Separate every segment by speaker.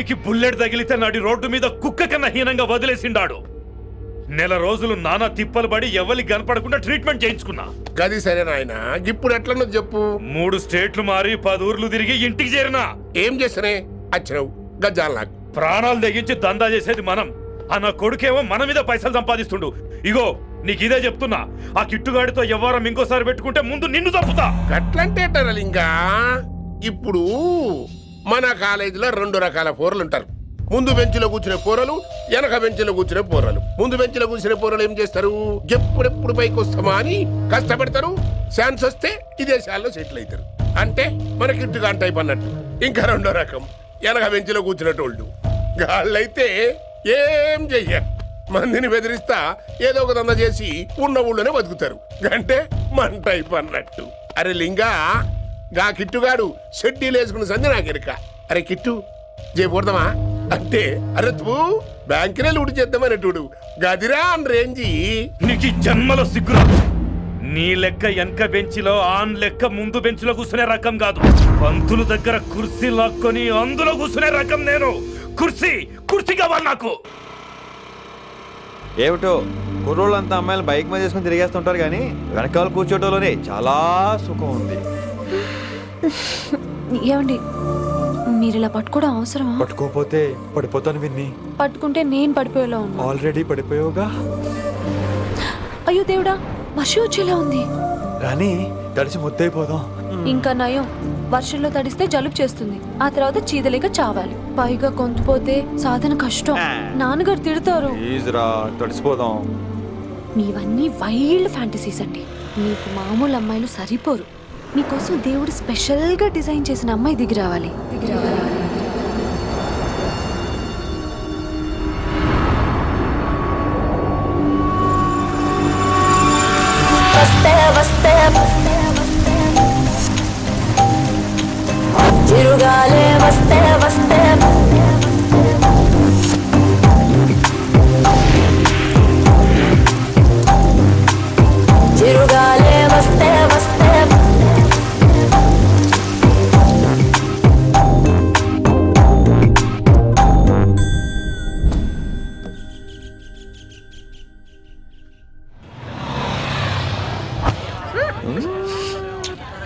Speaker 1: కాలికి బుల్లెట్ తగిలితే నాడి రోడ్డు మీద కుక్క కన్నా హీనంగా వదిలేసిండాడు. నెల రోజులు నానా తిప్పలు పడి ఎవరికి కనపడకుండా ట్రీట్మెంట్ చేయించుకున్నా.
Speaker 2: గది సరే నాయన, ఇప్పుడు ఎట్లనో చెప్పు.
Speaker 1: 3 స్టేట్లు మారి 10 ఊర్లు తిరిగి ఇంటికి చేరినా.
Speaker 2: ఏం చేస్తనే వచ్చినావు గజ్జాలు నాకు.
Speaker 1: ప్రాణాలు తెగించి దందా చేసేది మనం, అన్న కొడుకేమో మన మీద పైసలు సంపాదిస్తుండు. ఇగో నీకు ఇదే చెప్తున్నా, ఆ కిట్టుగాడితో ఎవరం ఇంకోసారి పెట్టుకుంటే ముందు నిన్ను చంపుతా.
Speaker 2: గట్లంటే ఇంకా ఇప్పుడు మన కాలేజీలో 2 రకాల పోరలు ఉంటారు. ముందు బెంచ్లో కూర్చునే పోరలు, వెనక బెంచ్లో కూర్చునే పోరలు. ముందు బెంచ్లో కూర్చునే పోరలు ఏం చేస్తారు, ఎప్పుడెప్పుడు పైకి వస్తామా అని కష్టపడతారు. ఛాన్స్ వస్తే ఈ దేశాల్లో సెటిల్ అవుతారు. అంటే మన కిట్టుగా టైప్ అన్నట్టు. ఇంకా 2వ రకం వెనక బెంచ్లో కూర్చునేటోళ్ళు. వాళ్ళైతే ఏం చెయ్యరు, మందిని బెదిరిస్తా ఏదో ఒక దంద చేసి ఉన్న ఊళ్ళోనే బతుకుతారు. అంటే మన టైప్ అన్నట్టు. అరే లింగా, గా కిట్టుగాడు షెడ్డీలు వేసుకున్న సంది నాకెరక. అరే కిట్టు చేయకూడదామా అంటే, అరే తూ బ్యాంకునే లూటి చేద్దామనేటోడు గదిరా అని రేంజి.
Speaker 1: నీకు ఈ జన్మలో సిగ్గురాదు. నీ లెక్క వెనక బెంచిలో ఆన్ లెక్క ముందు బెంచ్లో కూర్చునే రకం కాదు. పంతులు దగ్గర కుర్చీ లాక్కొని అందులో కూర్చునే రకం నేను. కుర్చీ కావాలి నాకు.
Speaker 3: ఏమిటో కుర్రోళ్ళంతా అమ్మాయిలు బైక్ మీద చేసుకుని తిరిగేస్తుంటారు, కానీ వెనకాల కూర్చోటంలోనే చాలా సుఖం ఉంది.
Speaker 4: ఏమండి, మీరు ఇలా పట్టుకోవడం అవసరమా?
Speaker 3: పట్టుకోపోతే పడిపోతాను విన్ని.
Speaker 4: పట్టుకుంటే నేను పడిపోయేలా ఉన్నా.
Speaker 3: ఆల్రెడీ పడిపోయావుగా.
Speaker 4: అయ్యో దేవుడా, వర్షం వచ్చేలా ఉంది.
Speaker 3: రాని తడిసి ముద్దైపోదాం.
Speaker 4: ఇంకా నయం, వర్షంలో తడిస్తే జలుబు చేస్తుంది, ఆ తర్వాత చీదలేక చావాలి. పైగా కొంతపోతే సాధన కష్టం, నాన్నగారు తిడతారు.
Speaker 3: తడిసిపోదాం.
Speaker 4: మీవన్నీ వైల్డ్ ఫ్యాంటసీస్ అండి. మీకు మామూలు అమ్మాయిలు సరిపోరు. మీకోసం దేవుడు స్పెషల్ గా డిజైన్ చేసిన అమ్మాయి దిగి రావాలి.
Speaker 5: చిరుగాలే వస్తే వస్తే చిరుగాలే వస్తే వస్తే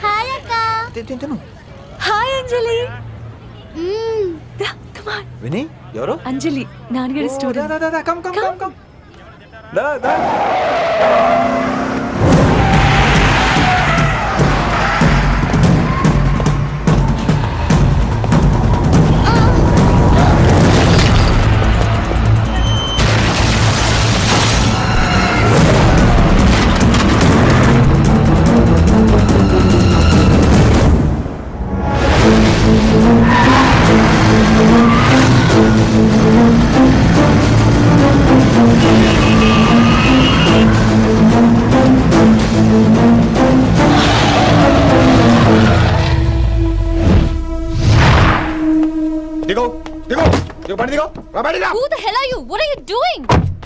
Speaker 4: హాయ్ అక్క. హాయ్ అంజలి.
Speaker 3: విని ఎవరు?
Speaker 4: అంజలి, నాన్నగారి స్టూడెంట్.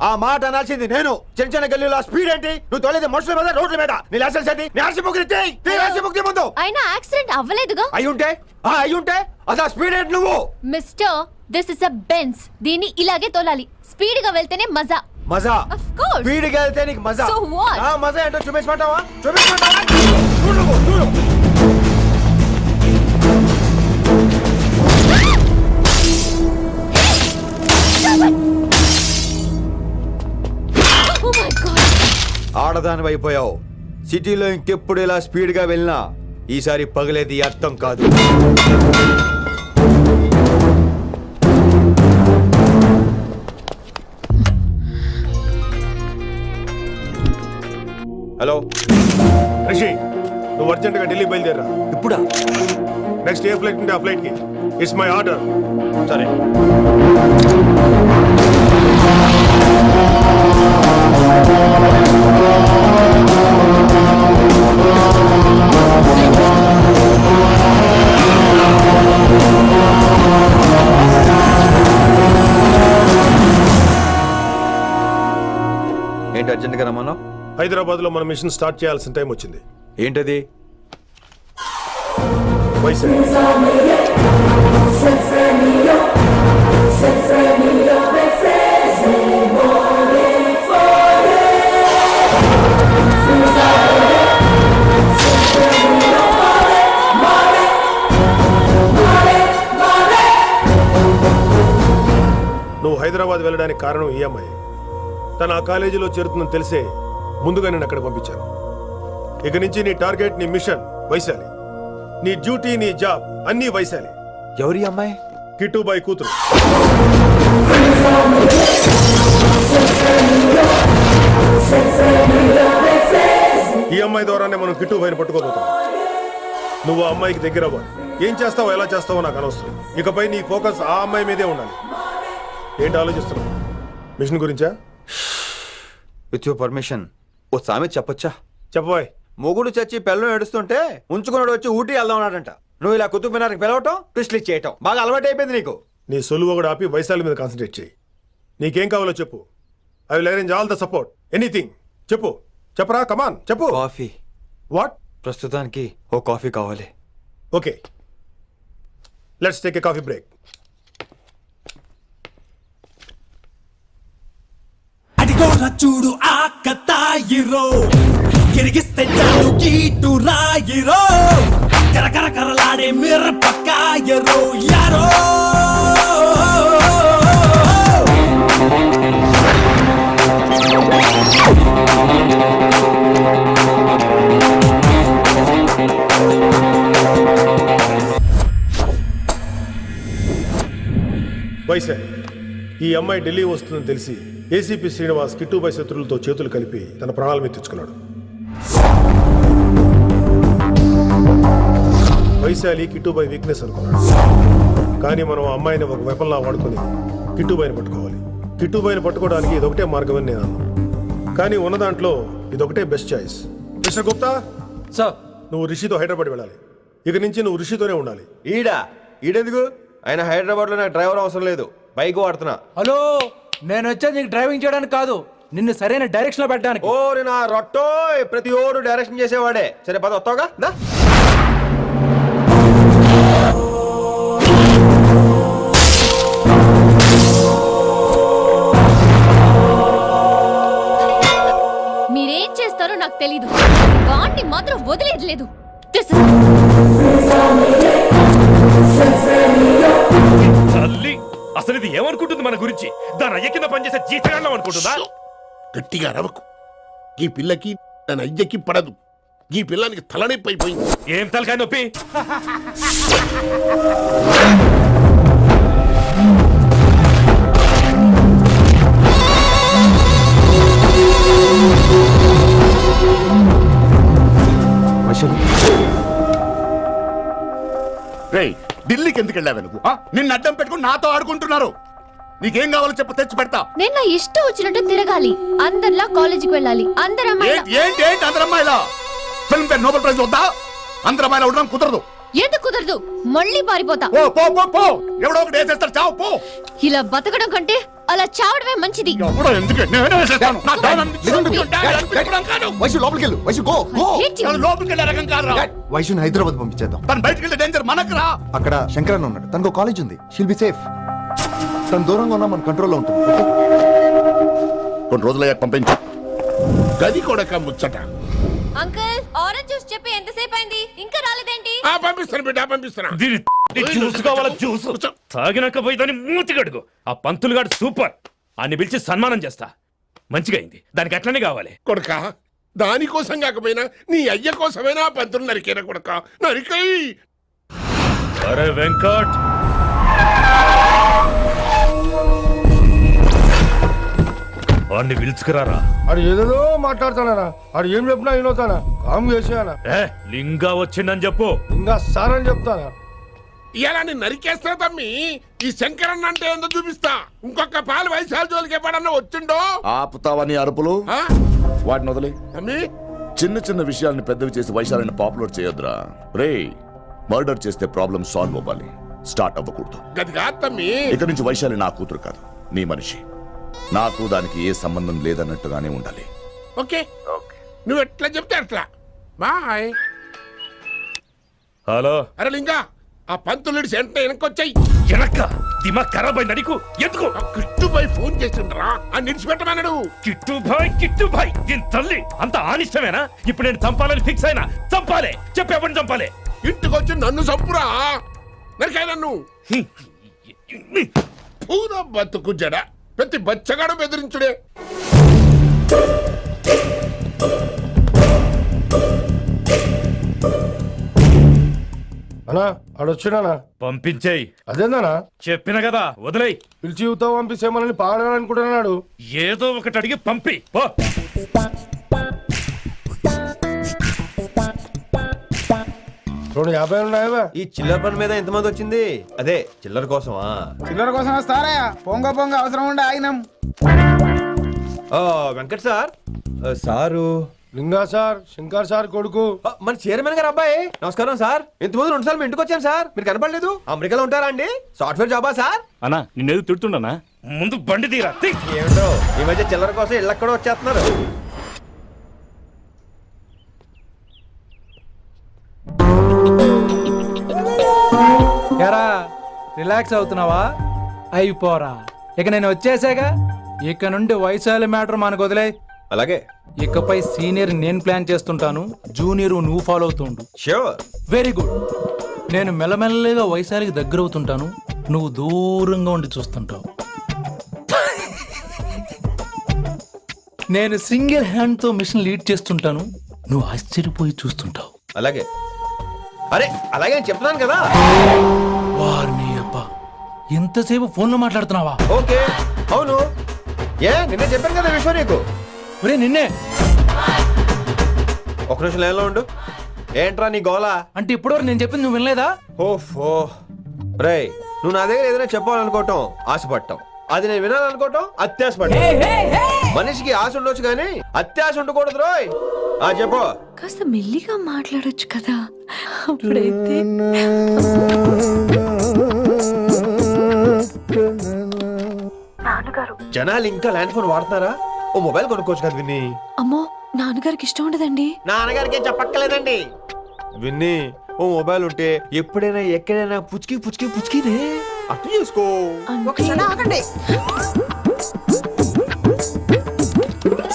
Speaker 3: ఆ మాట అనాల్సింది నేను. చిన్న చిన్న గల్లీలో స్పీడ్ ఏంటి? నువ్వు తోలేది మనుషుల మీద, రోడ్ల మీద. నీ లైసెన్స్ ఏంటి? నీ ఆర్సీ బుక్ ముందు.
Speaker 5: అయినా యాక్సిడెంట్ అవ్వలేదుగా.
Speaker 3: అయ్యుంటే అదా స్పీడ్ ఏంటి నువ్వు?
Speaker 5: Mister, this is a Benz. దీన్ని ఇలాగే తోలాలి. స్పీడ్ గా వెళ్తేనే మజా.
Speaker 3: మజా?
Speaker 5: Of course.
Speaker 3: స్పీడ్ గా వెళ్తే నీకు మజా.
Speaker 5: So what?
Speaker 3: ఆ మజా ఏంటో చూపించమంటావా? చూడు.
Speaker 5: Oh my God.
Speaker 3: ఆడదాని అయిపోయావు. సిటీలో ఇంకెప్పుడు ఇలా స్పీడ్ గా వెళ్ళినా ఈసారి పగలేది అర్థం కాదు. హలో
Speaker 2: రిషి, నువ్వు అర్జెంట్ గా ఢిల్లీ బయలుదేరా.
Speaker 3: ఇప్పుడా?
Speaker 2: నెక్స్ట్ ఏ ఫ్లైట్ ఉంటే ఆ ఫ్లైట్ కి. It's my order.
Speaker 3: సరే. ఏంటి అర్జెంట్గా రమ్మన్నా?
Speaker 2: హైదరాబాద్ లో మన మిషన్ స్టార్ట్ చేయాల్సిన టైం వచ్చింది.
Speaker 3: ఏంటది?
Speaker 2: వైజాగ్.
Speaker 6: నువ్వు హైదరాబాద్ వెళ్ళడానికి కారణం ఈ అమ్మాయి. తను ఆ కాలేజీలో చేరుతుందని తెలిసే ముందుగా నేను అక్కడ పంపించాను. ఇక నుంచి నీ టార్గెట్, నీ మిషన్ వైశాలి. నీ డ్యూటీ, నీ జాబ్ అన్నీ వైశాలి.
Speaker 3: ఎవరి అమ్మాయి?
Speaker 6: కిట్టుబాయి కూతురు. ఈ అమ్మాయి ద్వారానే మనం కిట్టుబాయిని పట్టుకోబోతాం. నువ్వు ఆ అమ్మాయికి దగ్గర అవ్వాలి. ఏం చేస్తావో ఎలా చేస్తావో నాకు అనవసరం. ఇకపై నీ ఫోకస్ ఆ అమ్మాయి మీదే ఉండాలి. ఏంటి ఆలోచిస్తున్నావు? మిషన్ గురించా?
Speaker 3: విత్ యువర్ పర్మిషన్ ఓ సామెత చెప్పొచ్చా?
Speaker 6: చెప్పబాయ్.
Speaker 3: మొగుడు చచ్చి పిల్లలు ఏడుస్తుంటే ఉంచుకున్నాడు వచ్చి ఊటీ వెళ్దాం అన్నాడంట. నువ్వు ఇలా కుతుబ్ మినార్కి పిలవటం, ట్విస్ట్లు చేయటం బాగా అలవాటు అయిపోయింది నీకు.
Speaker 6: నీ సొలువు కూడా ఆపి వైశాలి మీద కాన్సన్ట్రేట్ చేయి. నీకేం కావాలో చెప్పు. I will arrange all the support. Anything చెప్పు. చెప్పరా, కమాన్ చెప్పు.
Speaker 3: కాఫీ.
Speaker 6: వాట్?
Speaker 3: ప్రస్తుతానికి ఓ కాఫీ కావాలి.
Speaker 6: Okay, let's take a coffee break.
Speaker 7: అడిగోరా చూడు ఆ కతాయిరో, గిరిగిస్తే చాలు గీటు రాయిరో, కరకర కరలాడే మిరపకాయరో యారో.
Speaker 6: వైశాలి, ఈ అమ్మాయి ఢిల్లీ వస్తుందని తెలిసి ఏసీపీ శ్రీనివాస్ కిట్టుబాయి శత్రులతో చేతులు కలిపి తన ప్రాణాల మీద తెచ్చుకున్నాడు. వైశాలి కిట్టుబాయి వీక్నెస్ అనుకున్నాడు. కానీ మనం ఆ అమ్మాయిని ఒక వెపన్లా వాడుకొని కిట్టుబాయిని పట్టుకోవాలి. కిట్టుబాయిని పట్టుకోవడానికి ఇదొకటే మార్గమని నేను అన్నాను. కానీ ఉన్న దాంట్లో ఇదొకటే best choice. Mr Gupta
Speaker 8: sir,
Speaker 6: నువ్వు రిషితో హైదరాబాద్ వెళ్ళాలి. ఇక నుంచి నువ్వు రిషితోనే ఉండాలి.
Speaker 3: ఈడెందుకు? ఆయన హైదరాబాద్ లో నాకు డ్రైవర్ అవసరం లేదు, బైక్ వాడుతున్నా.
Speaker 8: హలో, నేను వచ్చేది నీకు డ్రైవింగ్ చేయడానికి కాదు, నిన్ను సరైన డైరెక్షన్ లో పెట్టడానికి.
Speaker 3: ఓ నేను ఆ రొట్టో ప్రతి ఓడు డైరెక్షన్ చేసేవాడే. సరే పద, వస్తావుగా? దా.
Speaker 5: మీరేం చేస్తారో నాకు తెలీదు, వాడిని మాత్రం వదిలేదు లేదు.
Speaker 1: తల్లి, అసలు ఇది ఏమనుకుంటుంది మన గురించి? దాని అయ్య కింద పనిచేసే జీతగాళ్ళం అనుకుంటుందా?
Speaker 2: గట్టిగా రవకు. ఈ పిల్లకి తన అయ్యకి పడదు. ఈ పిల్లానికి తలనొప్పి అయిపోయింది.
Speaker 1: ఏం తలకాయ నొప్పి?
Speaker 9: రేయ్, ఢిల్లీకి ఎందుకు వెళ్ళావు నువ్వు? నిన్ను అడ్డం పెట్టుకుని నాతో ఆడుకుంటున్నారు. నీకేం కావాలో చెప్పు, తెచ్చి పెడతా.
Speaker 5: నేను నా ఇష్టం వచ్చినట్టు తిరగాలి, అందరిలా కాలేజీకి వెళ్ళాలి, అందరు
Speaker 9: ఏంటి ఏంటి ఏంటి అందరు అమ్మాయిలా? ఫిల్మ్ ఫేర్ నోబెల్ ప్రైజ్ వద్దా? అందరు అమ్మాయిలా ఉండడం కుదరదు.
Speaker 5: ఎందుకు కుదరదు? మళ్ళీ పారిపోతా.
Speaker 9: పో పో పో పో, ఎవడో ఒకటి వేసేస్తాడు, చావు పో.
Speaker 5: ఇలా బతకడం కంటే అలా చావడమే మంచిది.
Speaker 9: ఎవడో ఎందుకు? నేనే వేసేస్తాను. నా డాన్ అనిపించుకోవడం కాదు.
Speaker 3: వైశు లోపలికి వెళ్ళు. Vaishu go go.
Speaker 5: Hate you.
Speaker 9: తను లోపలికి వెళ్ళే రకం కాదురా.
Speaker 3: వైశుని హైదరాబాద్ పంపించేద్దాం.
Speaker 9: తను బయటికి వెళ్ళే డేంజర్ మనకురా.
Speaker 3: అక్కడ శంకరన్ ఉన్నాడు, తనకు కాలేజ్ ఉంది. She'll be safe. తను దూరంగా ఉన్నా మన కంట్రోల్లో ఉంటుంది.
Speaker 9: కొన్ని రోజులయ్యాక పంపించు.
Speaker 2: గది కొడక ముచ్చట.
Speaker 5: అంకుల్, ఆరెంజ్ జ్యూస్ చెప్పి ఎంతసేపు అయింది, ఇంకా రాలేదేంటి?
Speaker 2: పంపిస్తాను బిడ్డ, పంపిస్తున్నా.
Speaker 1: దీని జ్యూస్ కావాలా? జ్యూస్ తాగినాక పోయి దాన్ని మూతి గడుగు. ఆ పంతులు గాడు సూపర్, అన్ని పిలిచి సన్మానం చేస్తా. మంచిగా అయింది, దానికి అట్లనే కావాలి.
Speaker 2: కొడక, దానికోసం కాకపోయినా నీ అయ్య కోసమైనా ఆ పంతులు నరికేనా కొడక, నరికై.
Speaker 1: అరే వెంకట్, వాడిని పిలుచుకురారా.
Speaker 10: అది ఏదేదో మాట్లాడతానా? అది ఏం చెప్పినా వినవుతానా? కామ్ చేసేనా?
Speaker 1: ఏ లింగా వచ్చిందని చెప్పు.
Speaker 10: ఇంకా సార్ అని చెప్తానా?
Speaker 2: ఇలా నేను నరికేస్తా తమ్మి. ఈ శంకరన్న అంటే ఏందో చూపిస్తా. ఇంకొక పాలు వయసాల జోలికి ఎప్పుడన్నా వచ్చిండో
Speaker 9: ఆపుతావని అరుపులు.
Speaker 2: ఆ?
Speaker 9: వాటిని వదిలి
Speaker 2: తమ్మి,
Speaker 9: చిన్న చిన్న విషయాల్ని పెద్దవి చేసి వైశాలని పాపులర్ చేయొద్దురా. రే, మర్డర్ చేస్తే ప్రాబ్లం సాల్వ్ అవ్వాలి, స్టార్ట్ అవ్వకూడదు.
Speaker 2: గది కాదు తమ్మి.
Speaker 9: ఇక నుంచి వైశాలి నా కూతురు కాదు, నీ మనిషి. నాకు దానికి ఏ సంబంధం లేదన్నట్టుగానే ఉండాలి.
Speaker 2: ఓకే, నువ్వు ఎట్లా చెప్తే అట్లా. బాయ్.
Speaker 1: హలో.
Speaker 2: అరే లింగా, ఆ పంతులుడి సెంటర్ వెనకొచ్చాయి.
Speaker 1: వెనక్క దిమాగ్ ఖరాబ్ అయిందా నీకు? ఎందుకు
Speaker 2: కిట్టుబాయ్ ఫోన్ చేసిండ్రా అని నిడిచిపెట్టమన్నాడు.
Speaker 1: కిట్టుభాయ్ దీని తల్లి అంత ఆనిష్టమేనా? ఇప్పుడు నేను చంపాలని ఫిక్స్ అయినా చంపాలే. చెప్పేపని చంపాలే.
Speaker 2: ఇంటికొచ్చి నన్ను చంపురా, నరికాయ నన్ను. పూర బతుకు జడ, ప్రతి బచ్చగాడు బెదిరించుడే.
Speaker 10: అన్నా ఆడొచ్చినానా?
Speaker 1: పంపించేయి.
Speaker 10: అదేందనా?
Speaker 1: చెప్పిన కదా వదిలేయ్.
Speaker 10: పిలిచి యువత పంపిస్తే మనల్ని పాడాలనుకుంటున్నాడు.
Speaker 1: ఏదో ఒకటి అడిగి పంపి పో.
Speaker 10: 250 ఉన్నాయా?
Speaker 3: ఈ చిల్లర పని మీద ఎంతమంది వచ్చింది? అదే చిల్లర కోసమా?
Speaker 8: చిల్లర కోసం వస్తారా? పొంగ అవసరం ఉండే ఆగినాం.
Speaker 3: వెంకట్ సార్. సారు
Speaker 10: లింగా సార్, శంకర్ సార్ కొడుకు.
Speaker 3: మన చైర్మన్ గారు అబ్బాయి. నమస్కారం సార్. ఇంతకుముందు 2 సార్లు మీ ఇంటికి వచ్చాను సార్, మీరు కనపడలేదు. అమెరికాలో ఉంటారా అండి? సాఫ్ట్వేర్ జాబా సార్?
Speaker 1: అన్నా నిన్నేది తిడుతుండనా? ముందు బండి తీరా.
Speaker 3: ఏమిటో ఈ మధ్య చిల్లర కోసం ఇళ్ళక్కడ వచ్చేస్తున్నారు.
Speaker 8: ఎరా రిలాక్స్ అవుతున్నావా? అయిపోరా, ఇక నేను వచ్చేసాగా. ఇక నుండి వయసాల మ్యాటర్ మనకు వదిలే.
Speaker 3: అలాగే.
Speaker 8: ఇకపై సీనియర్ నేను ప్లాన్ చేస్తుంటాను, జూనియర్ నువ్వు ఫాలో అవుతుండు.
Speaker 3: ష్యూర్.
Speaker 8: Very good. నేను మెల్లమెల్లగా వయసాలికి దగ్గర అవుతుంటాను, నువ్వు దూరంగా ఉండి చూస్తుంటావు. నేను సింగిల్ హ్యాండ్ తో మిషన్ లీడ్ చేస్తుంటాను, నువ్వు ఆశ్చర్యపోయి చూస్తుంటావు.
Speaker 3: అలాగే. అరే అలాగే నేను చెప్తున్నాను కదా.
Speaker 8: వారిని అబ్బా, ఎంతసేపు ఫోన్లో మాట్లాడుతున్నావా?
Speaker 3: ఓకే. అవును. నిన్నే చెప్పాను కదా విషయం నీకు.
Speaker 8: ఒరే నిన్నే.
Speaker 3: ఒక నిమిషం లైన్లో ఉండు. ఏంట్రా నీ గోలా?
Speaker 8: అంటే ఇప్పటివరకు నేను చెప్పింది నువ్వు వినలేదా?
Speaker 3: ఓఫో రేయ్, నువ్వు నా దగ్గర ఏదైనా చెప్పాలనుకోవటం ఆశపడటం, అది నేను వినాలనుకోవటం అత్యాశపడటం. మనిషికి ఆశ ఉండొచ్చు కానీ అత్యాశ ఉండకూడదు రోయ్. చెప్పు.
Speaker 4: కాస్త మెల్లిగా మాట్లాడొచ్చు కదా. అప్పుడైతే
Speaker 3: జనాలు ఇంకా ల్యాండ్ ఫోన్ వాడుతున్నారా? ఓ మొబైల్ కొనుక్కోవచ్చు కదా విన్ని.
Speaker 4: అమ్మో, నాన్నగారికి ఇష్టం ఉండదండి.
Speaker 3: నాన్నగారికి ఏం చెప్పక్కర్లేదండి. విన్ని, ఓ మొబైల్ ఉంటే ఎప్పుడైనా ఎక్కడైనా పుచ్చుకినే అర్థం చేసుకో.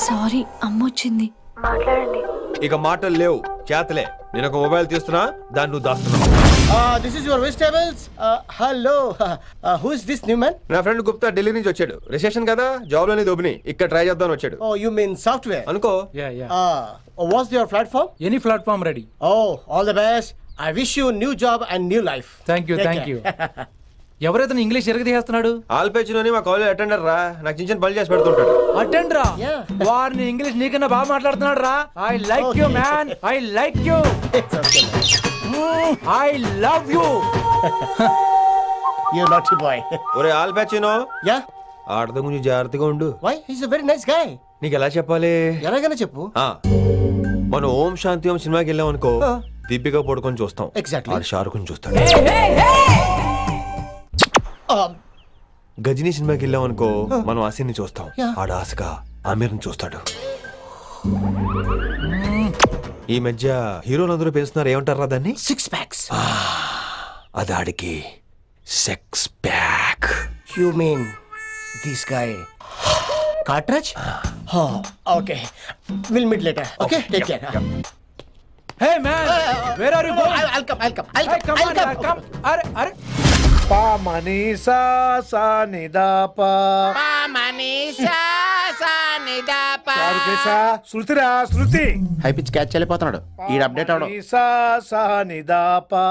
Speaker 4: సారీ, అమ్మ వచ్చింది. మాట్లాడండి.
Speaker 3: ఇక మాటలు లేవు, చేతలే. నేను ఒక మొబైల్ తీస్తున్నా, దాన్ని నువ్వు దాస్తున్నావు.
Speaker 10: This is your vegetables. Hello. Who is this new man?
Speaker 3: నా ఫ్రెండ్ గుప్తా ఢిల్లీ నుంచి వచ్చాడు. రిసెప్షన్ కదా, జాబ్ లోని దొబ్బిని ఇక్కడ ట్రై చేద్దామని వచ్చాడు.
Speaker 10: Oh, you mean software?
Speaker 3: అనుకో.
Speaker 10: What's your platform?
Speaker 8: Any platform ready.
Speaker 10: Oh, all the best. I wish you new job and new life.
Speaker 8: Thank you.
Speaker 10: Take
Speaker 8: thank you.
Speaker 10: care.
Speaker 8: ఎవరైతే English ఎరగదీస్తున్నాడు?
Speaker 3: ఆల్పేచినోని మా college attender రా, నాకు చిన్న చిన్న పనులు చేసి పెడుతుంటాడు.
Speaker 8: అటెండ్ రా.
Speaker 10: Yeah.
Speaker 8: వారిని ఇంగ్లీష్ నీకన్నా బాగా మాట్లాడుతున్నాడు రా. I like you man, I like you,
Speaker 10: It's okay, man.
Speaker 8: I love you.
Speaker 10: You naughty boy.
Speaker 3: ఒరే ఆల్పేచినో,
Speaker 10: Yeah?
Speaker 3: ఆడత కొంచెం జాగ్రత్తగా ఉండు.
Speaker 10: Why? He's a very nice guy.
Speaker 3: నీకు ఎలా చెప్పాలి?
Speaker 10: ఎలాగైనా చెప్పు.
Speaker 3: మనం ఓం శాంతి ఓం సినిమాకి వెళ్ళాం అనుకో, దీపిక పడుకొని చూస్తాం.
Speaker 10: Exactly.
Speaker 3: షారుఖ్ చూస్తాడు. గజనీ సినిమాకి వెళ్ళాం అనుకో, మనం ఆసిని చూస్తాం. ఆడ ఆశగా ఆమీర్ని చూస్తాడు. ఈ మధ్య హీరోలందరూ పెంచుతున్నారు, ఏమంటారా దాన్ని?
Speaker 10: 6 packs.
Speaker 3: అది ఆడికి sex pack.
Speaker 10: You mean this guy? Cartridge? Oh, okay. We'll meet later. Okay? Take care.
Speaker 8: Hey man, where are you going?
Speaker 10: I'll come. I'll
Speaker 8: Hey, come on,
Speaker 10: come.
Speaker 8: come. అరే అరే.
Speaker 10: Pa manisa sa ni da pa.
Speaker 2: Pa manisa sa ni da pa.
Speaker 10: శృతిరా శృతి.
Speaker 2: High pitch catch వెళ్ళిపోతున్నాడు. ఈ update అవడం.
Speaker 10: సా సా ని దా పా.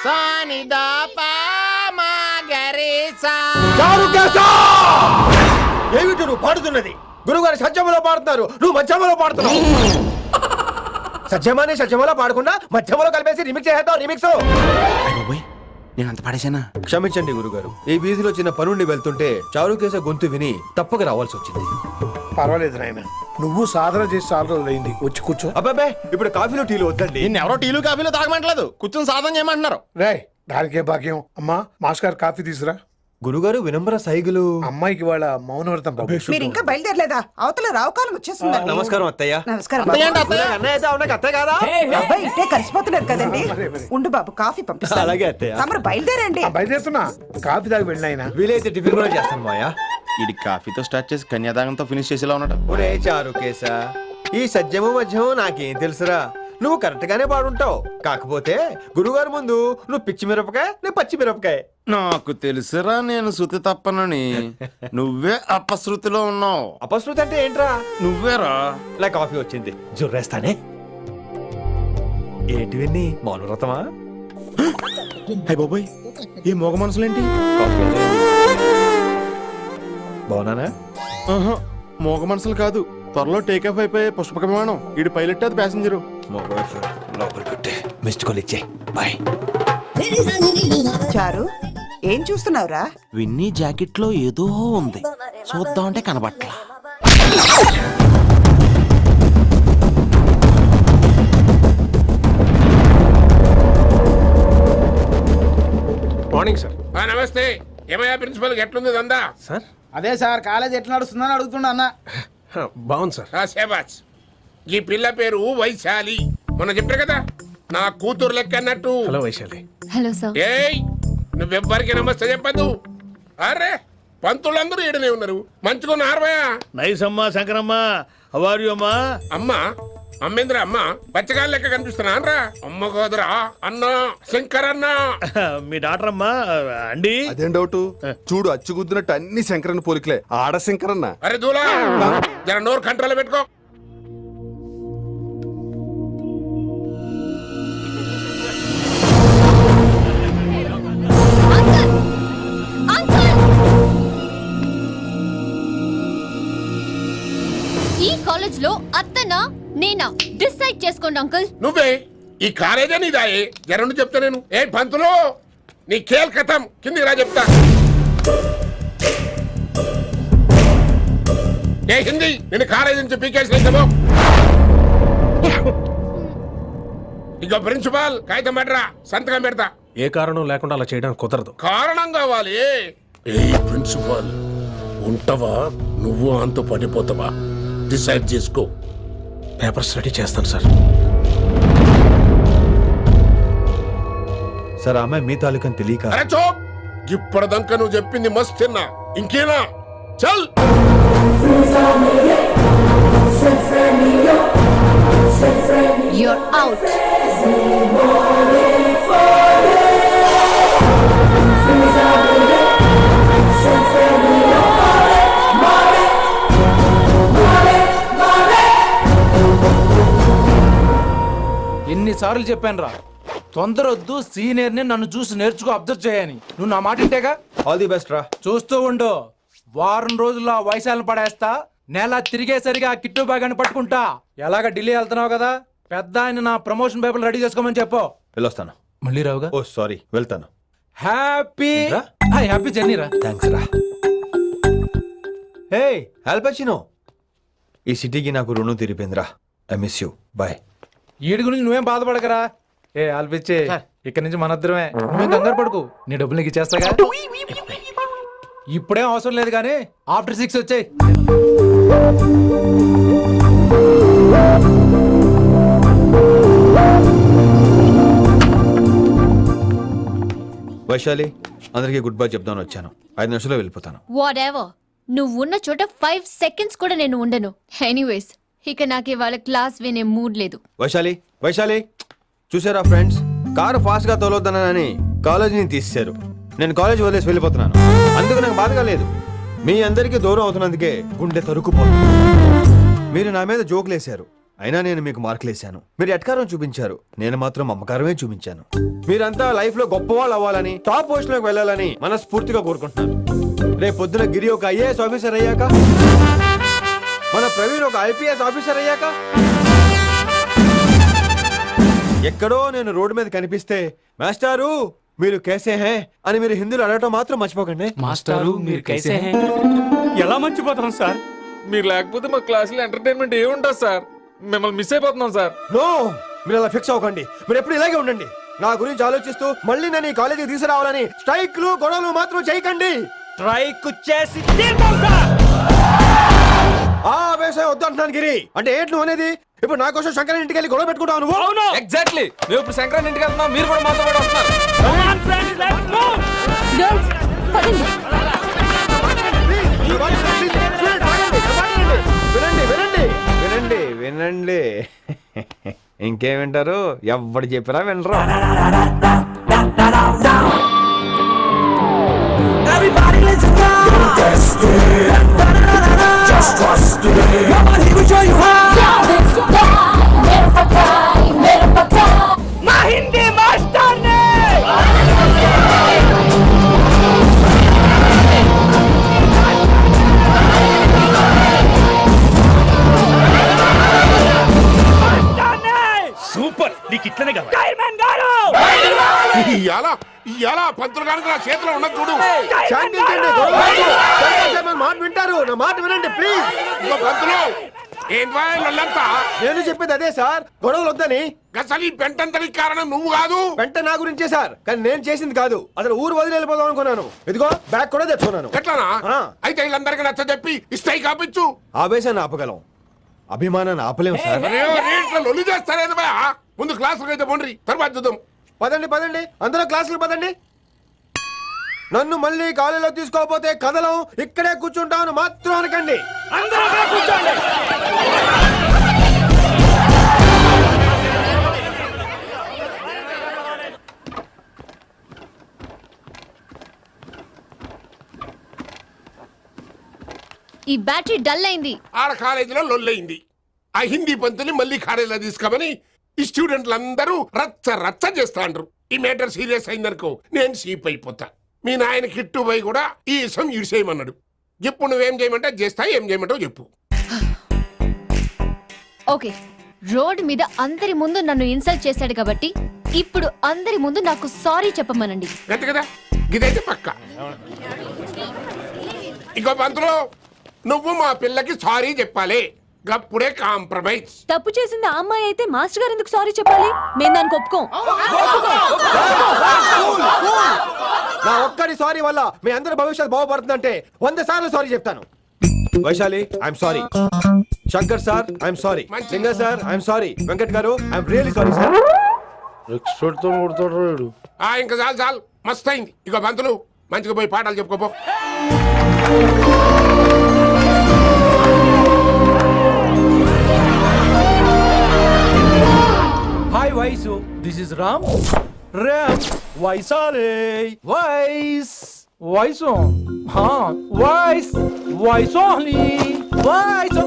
Speaker 2: సా ని దా పా మా గరి సా.
Speaker 3: ఏమిటి నువ్వు పాడుతున్నది? గురువుగారు సత్యములో పాడుతున్నారు, నువ్వు మధ్యమలో పాడుతున్నావు. సత్యమాని సత్యమలో పాడకుండా మధ్యమలో కలిపేసి రిమిక్స్ చేద్దాం. రిమిక్స్
Speaker 2: నేను అంత పడేసానా?
Speaker 3: క్షమించండి గురుగారు, ఈ వీధిలో చిన్న పనుండి వెళ్తుంటే చారుకేశ గొంతు విని తప్పక రావాల్సి వచ్చింది.
Speaker 10: పర్వాలేదు నాయన, నువ్వు సాధన చేసి చాలా రోజులైంది. వచ్చి కూర్చో.
Speaker 3: అబ్బాబే, ఇప్పుడు కాఫీలో టీలు వద్దండి.
Speaker 2: ఎవరో టీలు కాఫీలు తాగమంటలేదు, కూర్చొని సాధన చేయమంటున్నారు.
Speaker 10: రే, దానికే భాగ్యం. అమ్మా, మాస్టర్ గారు కాఫీ తీసురా.
Speaker 3: గురుగారు వినమ్ర సైగులు.
Speaker 8: అమ్మాయికి వాళ్ళ మౌనవ్రతం బాబు.
Speaker 10: మీరు ఇంకా బయలుదేరలేదా? అవతల రావుకాలం వచ్చేస్తుంది.
Speaker 3: నమస్కారం అత్తయ్య.
Speaker 10: నమస్కారం
Speaker 3: అత్తయ్య
Speaker 10: బాబు.
Speaker 3: అంటే అత్తయ్య, అన్నయ్య అయితే అవునా అత్తయ్య కాదా?
Speaker 10: అబ్బాయి ఇట్టే కలిసిపోతున్నారు కదండి. ఉండు బాబు, కాఫీ పంపిస్తాను.
Speaker 3: అలాగే అత్తయ్య.
Speaker 10: తమరు బయలుదేరండి.
Speaker 8: బయలుదేరుతున్నా, కాఫీ తాగి వెళ్ళిన.
Speaker 3: వీలైతే టిఫిన్ కూడా చేస్తాను మాయా.
Speaker 11: ఇది కాఫీతో స్టార్ట్ చేసి కన్యాదానంతో ఫినిష్ చేసేలా ఉన్నాడు.
Speaker 3: ఒరే చారు కేసా, ఈ సత్యము మధ్యము నాకేం తెలుసురా. నువ్వు కరెక్ట్ గానే పాడుంటావు. కాకపోతే గురుగారు ముందు నువ్వు పిచ్చి మిరపకాయ, నేను పచ్చి మిరపకాయ.
Speaker 11: నాకు తెలుసురా నేను శృతి తప్పనని. నువ్వే అపశృతిలో ఉన్నావు.
Speaker 3: అపశృతి అంటే ఏంట్రా?
Speaker 11: నువ్వేరా.
Speaker 3: నా కాఫీ వచ్చింది, జుర్రేస్తానే. ఏంటి విన్ని మౌనవ్రతమా?
Speaker 8: హై బాబోయ్, ఈ మోగ మనసులేంటి?
Speaker 3: బాగున్నానా?
Speaker 11: మోగ మనసులు కాదు, త్వరలో టేక్ ఆఫ్ అయిపోయే పుష్పక విమానం. ఈడు పైలట్ అది ప్యాసింజరు.
Speaker 3: మిస్డ్ కాల్ ఇచ్చే. బాయ్.
Speaker 10: చారు, ఏం చూస్తున్నావురా?
Speaker 11: విన్నీ జాకెట్ లో ఏదో ఉంది, చూద్దామంటే కనబట్ల.
Speaker 8: Morning sir.
Speaker 2: నమస్తే. ఏమయ్యా ప్రిన్సిపల్ ఎట్లుంది దందా?
Speaker 8: సార్
Speaker 10: అదే సార్, కాలేజ్ ఎట్లా నడుస్తుందని అడుగుతున్నా అన్న.
Speaker 8: బాగుంది సార్.
Speaker 2: శేబాజ్. ఈ పిల్ల పేరు వైశాలి. మొన్న చెప్పారు కదా, నా కూతురు లెక్క అన్నట్టు.
Speaker 8: హలో వైశాలి.
Speaker 5: Hello sir.
Speaker 2: ఏయ్, నువ్వెవ్వరికి నమస్తే చెప్పద్దు. అరే, పంతులందరూ ఈడనే ఉన్నారు. మంచుకున్న ఆర్వయా.
Speaker 1: నైస్ అమ్మా శంకరమ్మ. హవారు అమ్మా?
Speaker 2: అమ్మా అమ్మేంద్ర అమ్మ బచ్చగాళ్ళ లెక్క కనిపిస్తున్నా రా. అమ్మ కాదురా అన్న, శంకర్ అన్న.
Speaker 1: మీ డాక్టర్ అమ్మా అండి?
Speaker 11: అదేం డౌట్? చూడు అచ్చుగుద్దినట్టు అన్ని శంకరన్న పోలికలే. ఆడ శంకరన్న.
Speaker 2: అరే దూలా, జర నోరు కంట్రోల్ పెట్టుకో.
Speaker 5: ఈ కాలేజ్ లో అత్తనా నేనా డిసైడ్ చేసుకోండి అంకుల్.
Speaker 2: నువ్వే ఈ కాలేజే నీదాయే. జరండు చెప్తా నేను. ఏ పంతులు, నీ ఖేల్ కథం. కిందికి రా చెప్తా. ఏ హిందీ, నేను కాలేజీ నుంచి పీకేసినాము. ఇక ప్రిన్సిపాల్ కాగితం పడరా, సంతకం పెడతా.
Speaker 6: ఏ కారణం లేకుండా అలా చేయడానికి కుదరదు.
Speaker 2: కారణం కావాలి. ఏ ప్రిన్సిపాల్, ఉంటావా నువ్వు అంత పడిపోతావా? డిసైడ్ చేసుకో.
Speaker 6: పేపర్స్ రెడీ చేస్తాను సార్.
Speaker 3: సార్ అమ్మాయి మీ తాలూకని తెలియక.
Speaker 2: అరే చోప్, ఇప్పటిదాకా నువ్వు చెప్పింది మస్తు తిన్నా. ఇంకేనా? చల్.
Speaker 5: You're out.
Speaker 8: ఎన్నిసార్లు చెప్పాను రా, తొందరొద్దు, సీనియర్ని నన్ను చూసి నేర్చుకో, అబ్జర్వ్ చేయని. నువ్వు నా మాట ఇంటేగా?
Speaker 3: ఆల్ ది బెస్ట్ రా.
Speaker 8: చూస్తూ ఉండు, వారం రోజుల్లో ఆ వయసాలను పడేస్తా. నెల తిరిగేసరిగా ఆ కిట్టు బాగాన్ని పట్టుకుంటా. ఎలాగ ఢిల్లీ వెళ్తున్నావు కదా, పెద్ద ఆయన నా ప్రమోషన్ పేపర్లు రెడీ చేసుకోమని చెప్పు.
Speaker 3: వెళ్ళొస్తాను.
Speaker 8: మళ్ళీ రావుగా?
Speaker 3: ఓ సారీ, వెళ్తాను.
Speaker 8: హ్యాపీ
Speaker 3: ఏంట్రా?
Speaker 8: హ్యాపీ జర్నీ రా.
Speaker 3: థ్యాంక్స్ రా. హే ఆల్పచినో, ఈ సిటీకి నాకు రుణం తీరిపోయిందిరా. I miss you. బాయ్.
Speaker 8: వీడి గురించి నువ్వేం బాధపడకరా. ఏ ఆల్పిచ్చే, ఇక్కడి నుంచి మనద్దరమే. నువ్వేం కంగారు పడుకు, నీ డబ్బులు నీకు ఇచ్చేస్తాగా. ఇప్పుడేం అవసరం లేదు కానీ ఆఫ్టర్ 6 వచ్చాయి.
Speaker 3: వైశాలి, అందరికీ గుడ్ బై చెప్దామని వచ్చాను. 5 నిమిషాల్లో వెళ్ళిపోతాను.
Speaker 5: వాట్ ఎవర్, నువ్వు ఉన్న చోట 5 seconds కూడా నేను ఉండను. ఎనీవేస్, ఇక నాకు ఇవాళ క్లాస్ వినే మూడ్ లేదు.
Speaker 3: వైశాలి, వైశాలి, చూసారా ఫ్రెండ్స్, కారు ఫాస్ట్ గా తోలొద్దనని కాలేజీని తీసేశారు. నేను కాలేజ్ వదిలేసి వెళ్ళిపోతున్నాను. అందుకు నాకు బాధగా లేదు. మీ అందరికీ దూరం అవుతున్నందుకే గుండె తరుక్కుపోతుంది. మీరు నా మీద జోకులేశారు, అయినా నేను మీకు మార్కులేశాను. మీరు ఎట్కారం చూపించారు, నేను మాత్రం అమ్మకారమే చూపించాను. మీరంతా లైఫ్ లో గొప్పవాళ్ళు అవ్వాలని, టాప్ పొజిషన్ లోకి వెళ్ళాలని మనస్ఫూర్తిగా కోరుకుంటున్నాను. రేపు పొద్దున గిరి ఒక IAS ఆఫీసర్ అయ్యాక, మన ప్రవీణ్ ఒక IPS ఆఫీసర్ అయ్యాక, ఎక్కడో నేను రోడ్డు మీద కనిపిస్తే మాస్టారు మీరు కేసే హే అని మీరు హిందీలో అడగటం మాత్రం మర్చిపోకండి.
Speaker 8: మాస్టారు మీరు కైసే హై?
Speaker 1: ఎలా మర్చిపోతాం సార్?
Speaker 8: మీరు లేకపోతే మా క్లాసులో ఎంటర్టైన్మెంట్ ఏముంటుంది సార్? మిమ్మల్ని మిస్ అయిపోతున్నాం సార్.
Speaker 3: నో, మీరు అలా ఫిక్స్ అవ్వకండి. మీరు ఎప్పుడు ఇలాగే ఉండండి. నా గురించి ఆలోచిస్తూ మళ్ళీ నేను ఈ కాలేజీకి తీసుకురావాలని స్ట్రైక్లు గొడవలు మాత్రం చేయకండి.
Speaker 10: స్ట్రైక్ చేసి తీర్మానం సార్.
Speaker 3: ఆ వ్యవసాయం వద్దంటున్నాను గిరి. అంటే ఏంటి నువ్వు అనేది? ఇప్పుడు నా కోసం శంకర్ ఇంటికి వెళ్ళి గొడవ పెట్టుకుంటావు నువ్వు?
Speaker 10: అవును
Speaker 8: ఎగ్జాక్ట్లీ. మేము ఇప్పుడు శంకరన్ ఇంటికి వెళ్తున్నాం, మీరు కూడా మాతో పాటు వస్తున్నారు.
Speaker 4: గర్ల్స్ పదండి.
Speaker 3: వినండి వినండి వినండి వినండి. ఇంకేం వింటారు? ఎవడు చెప్పినా వినరు.
Speaker 7: Everybody listen now. Just trust it. Come on, he will show you how. My Hindi master ne.
Speaker 1: Super, నీకు ఇట్లనే కావాలి.
Speaker 2: ఇయాల పంతులు గారికి నా చేతిలో ఉన్న చూడు.
Speaker 3: శాంతించండి, గొడవ వద్దు. శంకర్ సార్ మన మాట వింటారు. నా మాట వినండి ప్లీజ్.
Speaker 2: ఇదిగో పంతులు, ఏంటి వాళ్ళంతా?
Speaker 3: నేను చెప్పేది అదే సార్, గొడవలు వద్దని.
Speaker 2: అసలు ఈ పెంటంతరికి కారణం నువ్వు కాదు.
Speaker 3: వెంట నా గురించే సార్, కానీ నేను చేసింది కాదు. అసలు ఊరు వదిలి వెళ్ళిపోదాం అనుకున్నాను. ఇదిగో బ్యాగ్ కూడా తెచ్చుకున్నాను.
Speaker 2: ఎట్లానా?
Speaker 3: ఆ.
Speaker 2: అయితే వీళ్ళందరికీ నచ్చ చెప్పి ఇస్తాయి కాపించు.
Speaker 3: ఆవేశాన్ని ఆపగలం, అభిమానాన్ని ఆపలేం సార్.
Speaker 2: రేట్ల లొల్లి చేస్తారేది భయ. ముందు క్లాసులకు అయితే పోండి, తర్వాత చూద్దాం.
Speaker 3: పదండి పదండి, అందరూ క్లాసులు పదండి. నన్ను మళ్ళీ కాలేజీలో తీసుకోకపోతే కదలం, ఇక్కడే కూర్చుంటాను మాత్రం అనకండి.
Speaker 5: ఈ బ్యాటరీ డల్ అయింది.
Speaker 2: ఆడ కాలేజీలో లొల్లయింది. ఆ హిందీ పంతుని మళ్ళీ కాలేజీలో తీసుకోమని ఈ స్టూడెంట్లందరూ రచ్చ రచ్చ చేస్తాండ్రు. ఈ మేటర్ సీరియస్ అయిందనుకో నేను సీప్ అయిపోతా. మీ నాయన కిట్టు పోయి కూడా ఈ విషయం ఇడిసేయమన్నాడు. ఇప్పుడు నువ్వేం చేయమంటే చేస్తా, ఏం చేయమంటావు చెప్పు.
Speaker 5: ఓకే, రోడ్ మీద అందరి ముందు నన్ను ఇన్సల్ట్ చేశాడు కాబట్టి ఇప్పుడు అందరి ముందు నాకు సారీ చెప్పమనండి.
Speaker 2: గంతే కదా, ఇదైతే పక్క. ఇంకో పంతులు, నువ్వు మా పిల్లకి సారీ చెప్పాలి. గప్పుడే కాంప్రమైజ్.
Speaker 4: తప్పు చేసింది ఆ అమ్మాయి అయితే మాస్టర్ గారు ఎందుకు సారీ చెప్పాలి? మేము దానికి ఒప్పుకోం.
Speaker 3: నా ఒక్కడి సారీ వల్ల మీ అందరి భవిష్యత్తు బాగుపడుతుందంటే 100 సార్లు సారీ చెప్తాను. Vaishali, I'm sorry. Shankar sir, I'm sorry. Singer sir, I'm sorry. వెంకట్ గారు, I'm really sorry sir.
Speaker 6: Expert తో కొడతాడు.
Speaker 2: ఇంకా చాలు చాలు, మస్త్ అయింది. ఇక పంతులు మంచిగా పోయి పాఠాలు చెప్పుకోపో.
Speaker 8: Hi Vaishu, this is Ram. వైసాలే వైస్ వైసు. వైస్ వైసోలీ వైస్.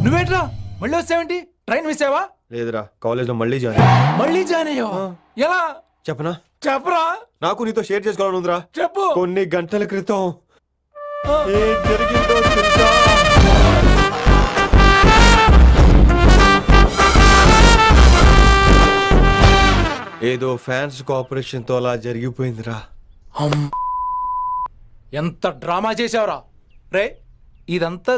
Speaker 8: నువ్వేంట్రా మళ్ళీ వచ్చావేంటి? ట్రైన్ మిస్ అయ్యావా?
Speaker 3: లేదురా, కాలేజ్ లో మళ్ళీ జాయిన్.
Speaker 8: మళ్ళీ జాయిన్ అయ్యావా? ఎలా
Speaker 3: చెప్పనా?
Speaker 8: చెప్పరా.
Speaker 3: నాకు నీతో షేర్ చేసుకోవాలని ఉందిరా.
Speaker 8: చెప్పు.
Speaker 3: కొన్ని గంటల క్రితం ఏం జరిగిందో తెలుసా? ఏదో ఫ్యాన్స్ కోఆపరేషన్ తో అలా జరిగిపోయిందిరా.
Speaker 8: ఎంత డ్రామా చేసావురా రే. ఇదంతా